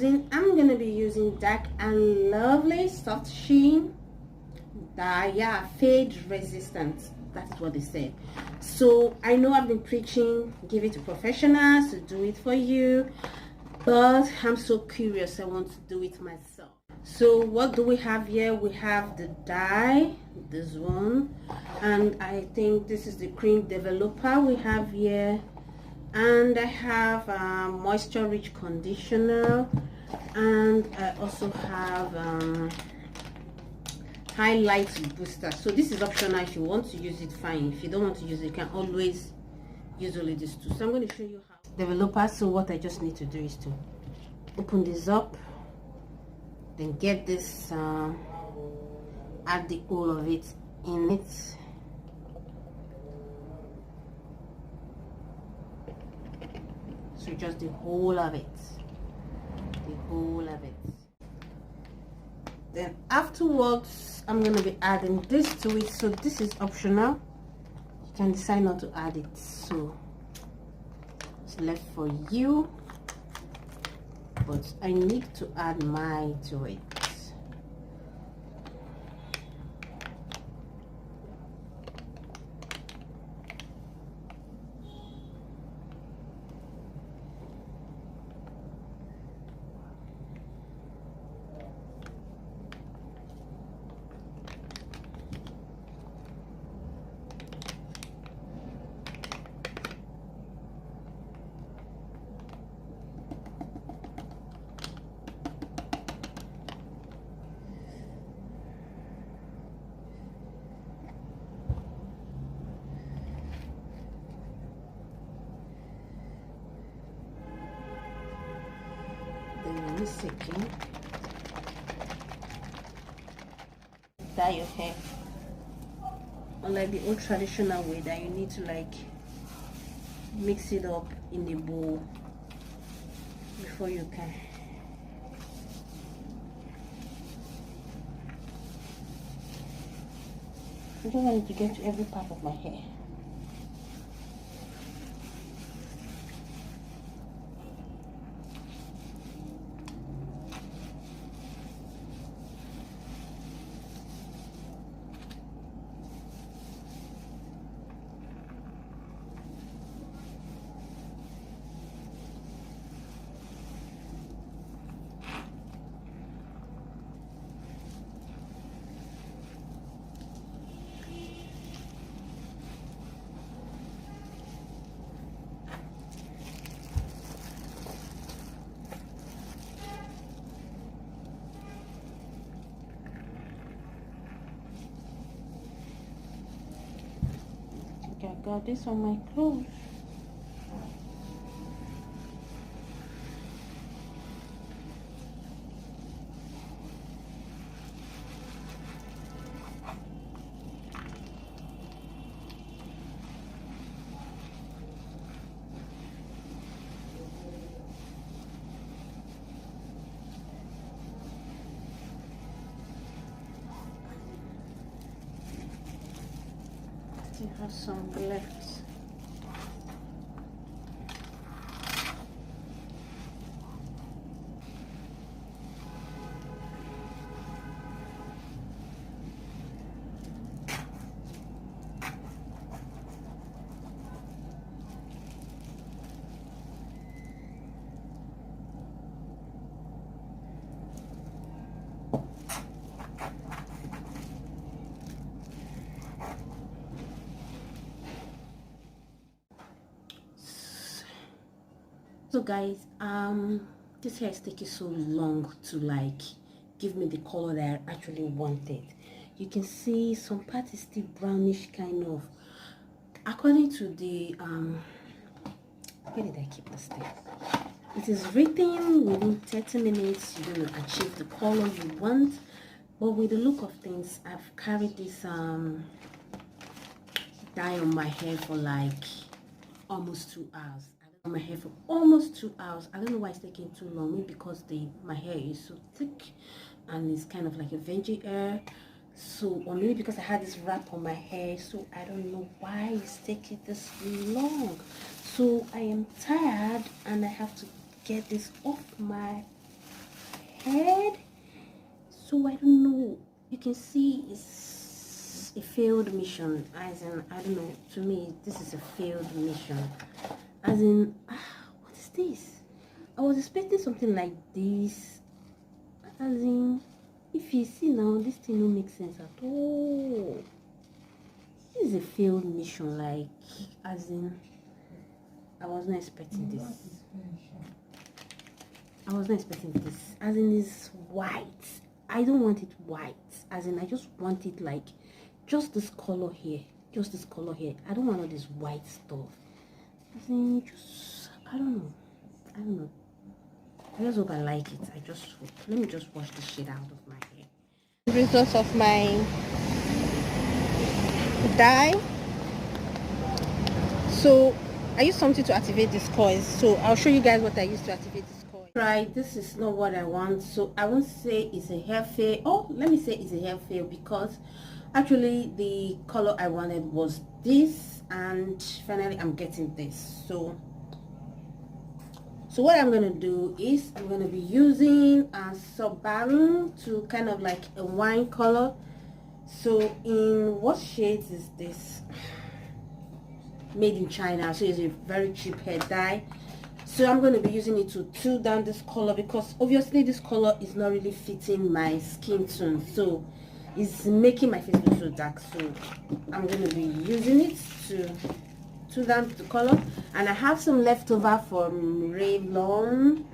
I'm gonna be using Dark and Lovely Soft Sheen dye. Yeah, fade resistant, that is what they said. So I know I've been preaching give it to professionals to do it for you, but I'm so curious, I want to do it myself. So what do we have here? We have the dye, this one, and I think this is the cream developer we have here, and I have moisture rich conditioner, and I also have highlight booster. So this is optional. If you want to use it, fine. If you don't want to use it, you can always use only these two. So I'm going to show you how developer. So what I just need to do is to open this up, then get this add the whole of it in it. So just the whole of it, the whole of it. Then afterwards I'm going to be adding this to it. So this is optional, you can decide not to add it, so it's left for you, but I need to add mine to it. Then second, dye your hair unlike the old traditional way that you need to like mix it up in the bowl before you can. I don't want it to get to every part of my hair. I got this on my clothes. Still have some left. So guys, this hair is taking so long to like give me the color that I actually wanted. You can see some part is still brownish kind of. According to the where did I keep this thing? It is written within 30 minutes you're going to achieve the color you want, but with the look of things, I've carried this dye on my hair for like almost 2 hours. On my hair for almost 2 hours. I don't know why it's taking too long. Maybe because my hair is so thick and it's kind of like a veggie hair. So, or maybe because I had this wrap on my hair. So I don't know why it's taking this long. So I am tired and I have to get this off my head. So I don't know, you can see it's a failed mission. As in, I don't know, to me this is a failed mission. As in, what is this? I was expecting something like this. As in, if you see now, this thing don't make sense at all. This is a failed mission. Like, as in, I was not expecting this. I was not expecting this. As in, it's white. I don't want it white. As in, I just want it like just this color here. Just this color here. I don't want all this white stuff. As in, just, I don't know. I don't know. I just hope I like it. I just hope. Let me just wash the shit out of my hair. The results of my dye. So I used something to activate this coil. So I'll show you guys what I used to activate this coil. Right, this is not what I want. So I won't say it's a hair fail. Oh, let me say it's a hair fail, because actually the color I wanted was this, and finally I'm getting this. So what I'm going to do is I'm going to be using a Subaru to kind of like a wine color. So in what shades is this? Made in China, so it's a very cheap hair dye. So I'm going to be using it to tone down this color, because obviously this color is not really fitting my skin tone, so it's making my face look so dark. So I'm going to be using it to down the color. And I have some leftover from Revlon,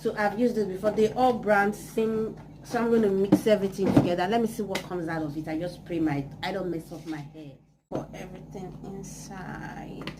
so I've used it before. They all brand same, so I'm going to mix everything together. Let me see what comes out of it. I just spray I don't mess up my hair. Pour everything inside.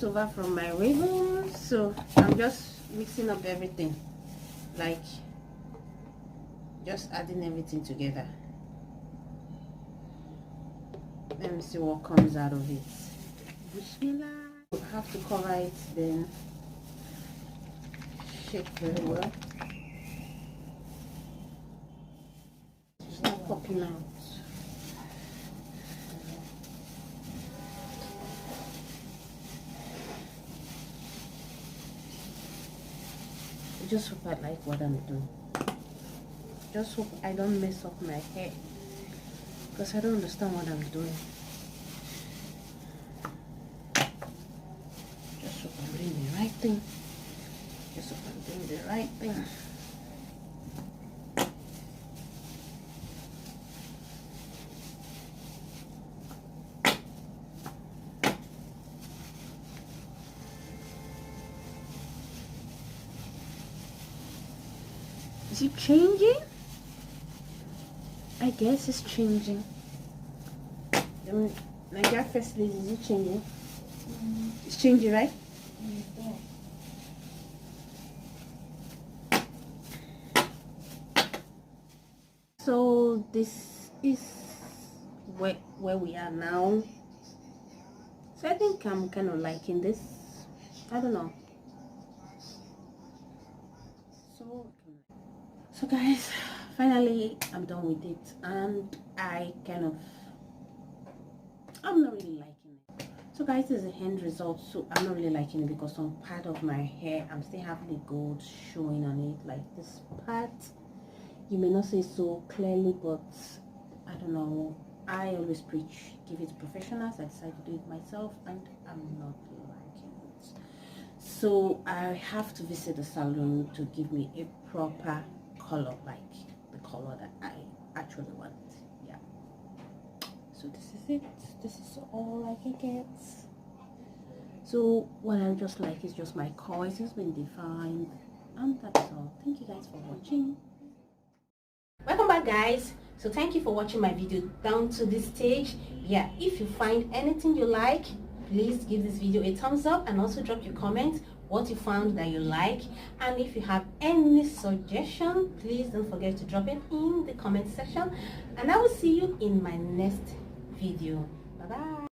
Over from my Revlon, so I'm just mixing up everything, like just adding everything together. Let me see what comes out of it. Bismillah. You have to cover it, then shake very well. It's not popping out. Just hope I like what I'm doing. Just hope I don't mess up my hair, because I don't understand what I'm doing. Just hope I'm doing the right thing. Just hope I'm doing the right thing. Is it changing? I guess it's changing. Nigeria first lady, is it changing? It's changing, right? So this is where we are now. So I think I'm kind of liking this. I don't know. So guys, finally I'm done with it, and I'm not really liking it. So guys, this is the end result. So I'm not really liking it because some part of my hair, I'm still having the gold showing on it, like this part. You may not see so clearly, but I don't know. I always preach, give it to professionals. I decided to do it myself, and I'm not liking it. So I have to visit the salon to give me a proper color, like the color that I actually want. Yeah, so this is it. This is all I can get. So what I just like is just my coils has been defined, and that's all. Thank you guys for watching. Welcome back, guys. So thank you for watching my video down to this stage. Yeah, if you find anything you like, please give this video a thumbs up, and also drop your comments. what you found that you like, and if you have any suggestion, please don't forget to drop it in the comment section, and I will see you in my next video. Bye bye.